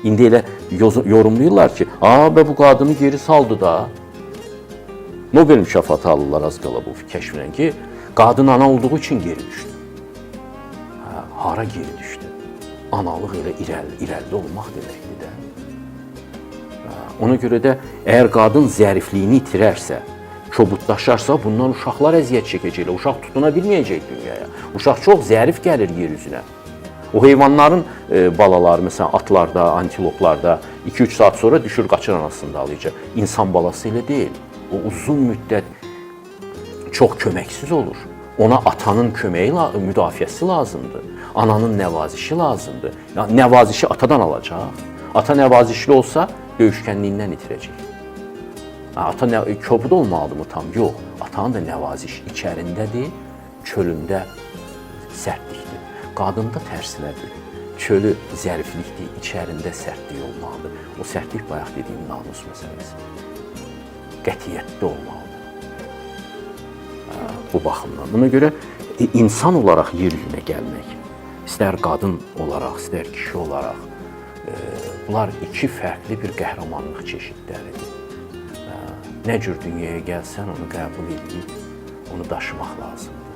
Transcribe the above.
İndi elə yorumlayırlar ki, bu qadını geri saldı da. Nobel mükafatı alırlar az qala bu kəşflə ki, qadın ana olduğu üçün geri düşdü. Hara geri düşdü? Analıq elə irəli olmaq deməkdir də. Ona görə də əgər qadın zərifliyini itirərsə, kobudlaşarsa, bundan uşaqlar əziyyət çəkəcəklər. Uşaq tutuna bilməyəcək dünyaya. Uşaq çox zərif gəlir yer üzünə. O heyvanların balaları, məsələn, atlarda, antiloplarda 2-3 saat sonra düşür, qaçır anasını dalayacaq. İnsan balası ilə deyil. O uzun müddət çox köməksiz olur. Ona atanın köməyi, müdafiəsi lazımdır. Ananın nəvazişi lazımdır. Yəni, nəvazişi atadan alacaq. Ata nəvazişli olsa, döyüşkənliyindən itirəcək. Ata kobud olmalıdır mı tam? Yox. Atanın da nəvazişi içərindədir, çölündə sərtlikdir. Qadında tərsinədir. Çölü zəriflikdir, içərində sərtlik olmalıdır. O sərtlik bayaq dediyim namus məsələsi. Qətiyyətli olmalıdır. Bu baxımdan. Buna görə insan olaraq yer üzünə gəlmək, istər qadın olaraq, istər kişi olaraq, bunlar iki fərqli bir qəhrəmanlıq çeşidləridir. Nə cür dünyaya gəlsən, onu qəbul edib, onu daşımaq lazımdır.